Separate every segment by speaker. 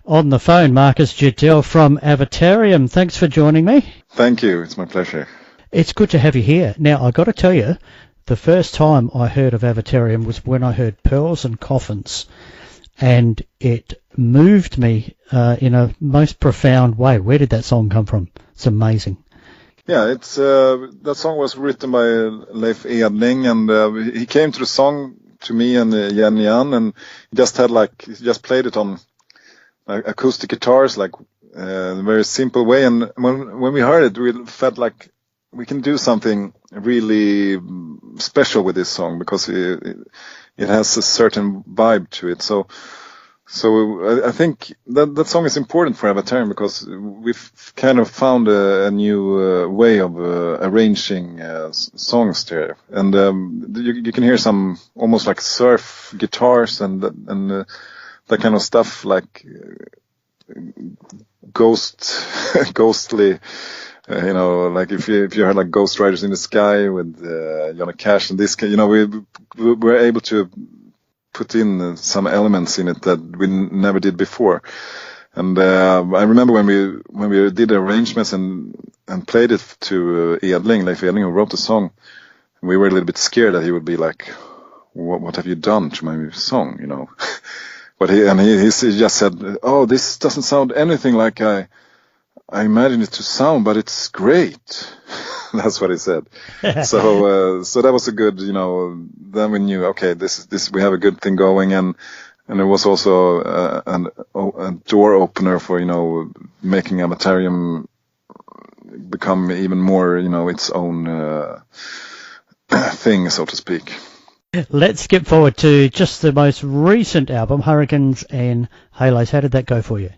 Speaker 1: On the phone, Marcus Jidell from Avatarium. Thanks for joining me.
Speaker 2: Thank you. It's my pleasure.
Speaker 1: It's good to have you here. Now, I've got to tell you, the first time I heard of Avatarium was when I heard Pearls and Coffins, and it moved me in a most profound way. Where did that song come from? It's amazing.
Speaker 2: Yeah, it's that song was written by Leif Edling, and he came to the song to me and Jenny Ann, and he just played it on acoustic guitars, like in a very simple way. And when we heard it, we felt like we can do something really special with this song because it has a certain vibe to it. So I think that song is important for Avatarium because we've kind of found a new way of arranging songs there, and you can hear some almost like surf guitars and that kind of stuff, like ghostly. Like if you heard like Ghost Riders in the Sky with Johnny Cash and this, we were able to put in some elements in it that we never did before. And I remember when we did arrangements and played it to Edling, Leif Edling, who wrote the song, we were a little bit scared that he would be like, "What have you done to my song?" But he just said, "Oh, this doesn't sound anything like I imagined it to sound, but it's great." That's what he said. So that was a good, then we knew, okay, this we have a good thing going, and it was also a door opener for, making Avatarium become even more, its own thing, so to speak.
Speaker 1: Let's skip forward to just the most recent album, Hurricanes and Halos. How did that go for you?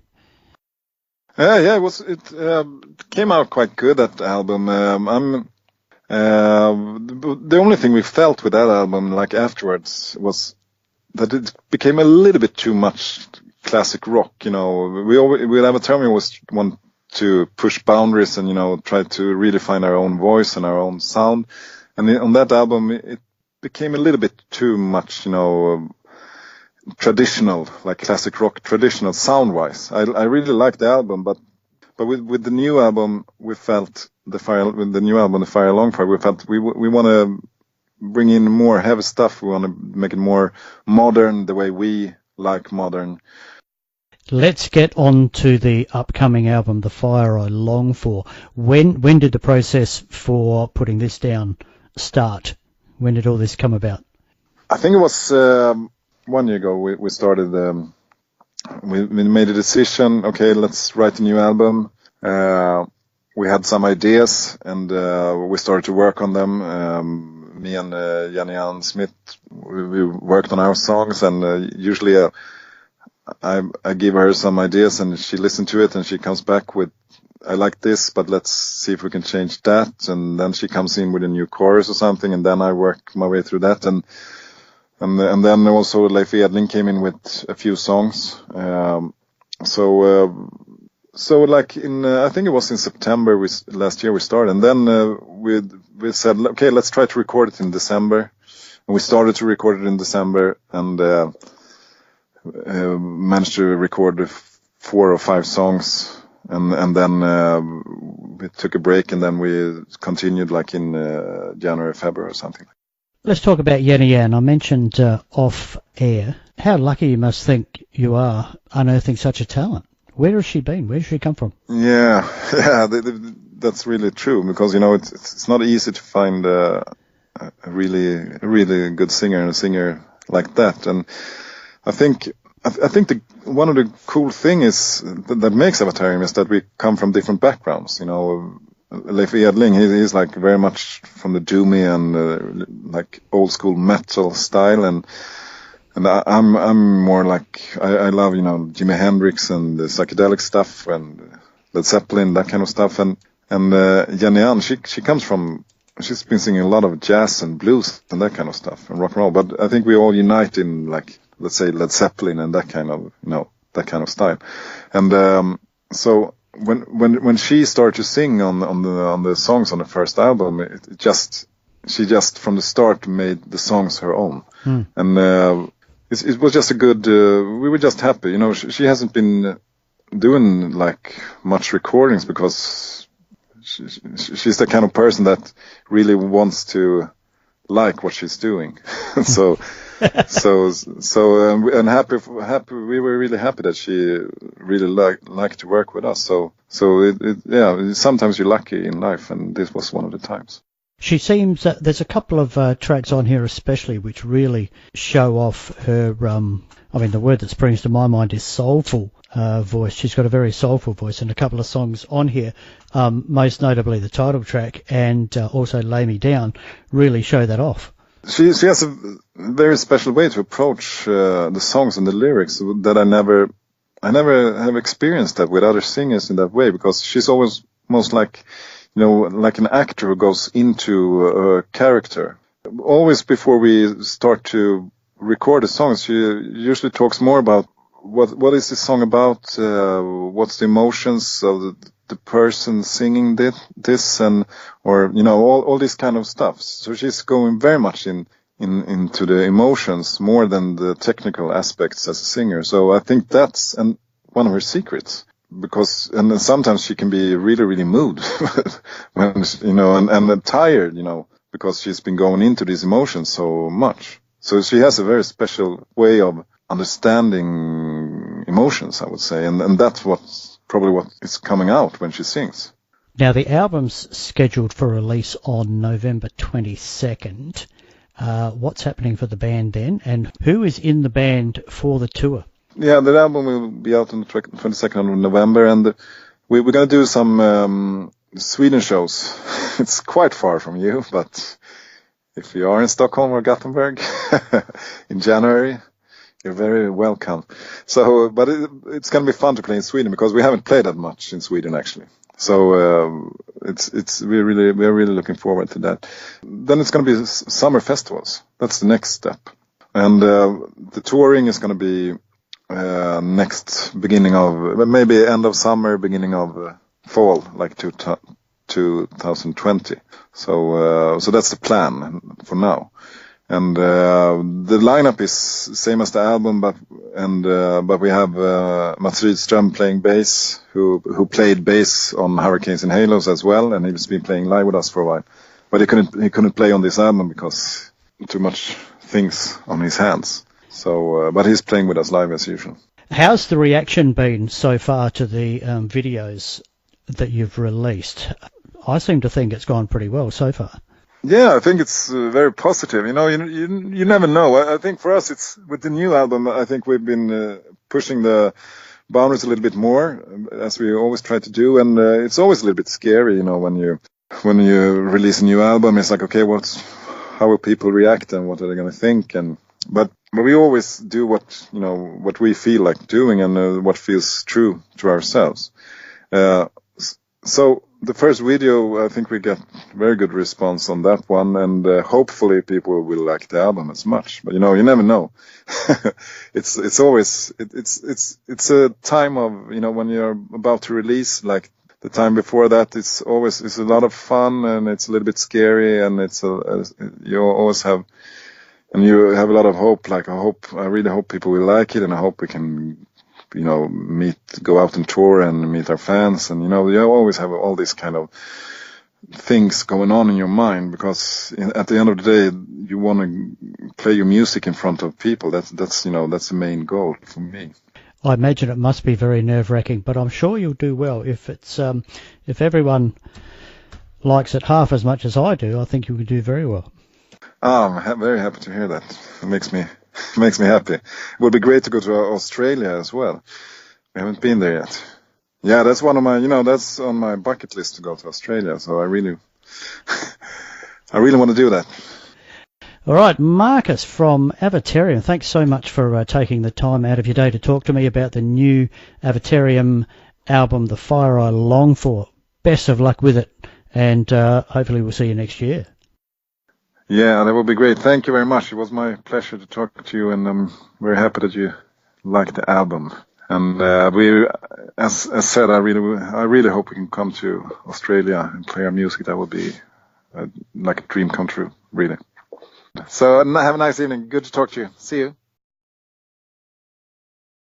Speaker 2: Yeah, it came out quite good, that album. The only thing we felt with that album, like afterwards, was that it became a little bit too much classic rock. With Avatarium, we always want to push boundaries and try to really find our own voice and our own sound. And on that album, it became a little bit too much, traditional, like classic rock, traditional sound-wise. I really liked the album, but with the new album, we felt The Fire Along Fire, we felt we want to bring in more heavy stuff. We want to make it more modern, the way we like modern.
Speaker 1: Let's get on to the upcoming album, The Fire I Long For. When did the process for putting this down start? When did all this come about?
Speaker 2: I think it was 1 year ago. We started. We made a decision. Okay, let's write a new album. We had some ideas, and we started to work on them. Me and Jenny Ann Smith, we worked on our songs, and usually I give her some ideas, and she listens to it, and she comes back with, "I like this, but let's see if we can change that." And then she comes in with a new chorus or something, and then I work my way through that. And then also Leif Edling came in with a few songs. So like I think it was in September last year we started, and then we said, okay, let's try to record it in December. And we started to record it in December, and managed to record 4 or 5 songs. And then we took a break, and then we continued like in January, February or something.
Speaker 1: Let's talk about Jenny Ann. I mentioned off air how lucky you must think you are unearthing such a talent. Where has she been? Where has she come from?
Speaker 2: Yeah, that's really true, because it's not easy to find a really good singer and a singer like that. And I think one of the cool things that makes Avatarium is that we come from different backgrounds. Leif Edling, he's like very much from the doomy and like old school metal style, and I'm more like I love Jimi Hendrix and the psychedelic stuff and Led Zeppelin, that kind of stuff. And Jenny Ann, she comes from, she's been singing a lot of jazz and blues and that kind of stuff and rock and roll. But I think we all unite in, like, let's say Led Zeppelin and that kind of that kind of style. And so when she started to sing on the songs on the first album, she just from the start made the songs her own. And it was just a good. We were just happy, She hasn't been doing like much recordings because she's the kind of person that really wants to like what she's doing. so and happy. We were really happy that she really liked to work with us. So sometimes you're lucky in life, and this was one of the times.
Speaker 1: She seems there's a couple of tracks on here especially which really show off her. I mean, the word that springs to my mind is soulful voice. She's got a very soulful voice, and a couple of songs on here, most notably the title track and also Lay Me Down, really show that off.
Speaker 2: She has a very special way to approach the songs and the lyrics that I never have experienced that with other singers in that way, because she's always most like, like an actor who goes into a character. Always before we start to record the songs, she usually talks more about what is the song about, what's the emotions of the person singing this, and all this kind of stuff. So she's going very much into the emotions more than the technical aspects as a singer. So I think that's one of her secrets, because and then sometimes she can be really, really moved when and tired, because she's been going into these emotions so much. So she has a very special way of understanding emotions, I would say, and that's probably what is coming out when she sings.
Speaker 1: Now, the album's scheduled for release on November 22nd. What's happening for the band then, and who is in the band for the tour?
Speaker 2: Yeah, the album will be out on the 22nd of November, and we're going to do some Sweden shows. It's quite far from you, but if you are in Stockholm or Gothenburg in January, you're very welcome. So, but it's going to be fun to play in Sweden, because we haven't played that much in Sweden actually. So we're really looking forward to that. Then it's going to be summer festivals. That's the next step, and the touring is going to be next beginning of maybe end of summer, beginning of fall, like 2020. So that's the plan for now. And the lineup is same as the album, but we have Mats Rydström playing bass, who played bass on Hurricanes and Halos as well, and he's been playing live with us for a while. But he couldn't play on this album because too much things on his hands. So, but he's playing with us live as usual.
Speaker 1: How's the reaction been so far to the videos that you've released? I seem to think it's gone pretty well so far.
Speaker 2: Yeah, I think it's very positive. You never know. I think for us, it's with the new album, I think we've been pushing the boundaries a little bit more, as we always try to do. And it's always a little bit scary, when you release a new album. It's like, okay, how will people react and what are they going to think? But we always do what we feel like doing and what feels true to ourselves. So the first video, I think we get very good response on that one, and hopefully people will like the album as much. But you never know. It's a time of when you're about to release, like the time before that. It's a lot of fun, and it's a little bit scary, and you always have. And you have a lot of hope. Like I really hope people will like it, and I hope we can, go out and tour and meet our fans. And you always have all these kind of things going on in your mind, because at the end of the day, you want to play your music in front of people. That's the main goal for me.
Speaker 1: I imagine it must be very nerve-wracking, but I'm sure you'll do well. If everyone likes it half as much as I do, I think you will do very well.
Speaker 2: I'm very happy to hear that. It makes me happy. It would be great to go to Australia as well. We haven't been there yet. Yeah, that's one of my, that's on my bucket list to go to Australia. So I really want to do that.
Speaker 1: All right, Marcus from Avatarium, thanks so much for taking the time out of your day to talk to me about the new Avatarium album, The Fire I Long For. Best of luck with it, and hopefully we'll see you next year.
Speaker 2: Yeah, that would be great. Thank you very much. It was my pleasure to talk to you, and I'm very happy that you liked the album. And as said, I really hope we can come to Australia and play our music. That would be like a dream come true, really. So have a nice evening. Good to talk to you. See you.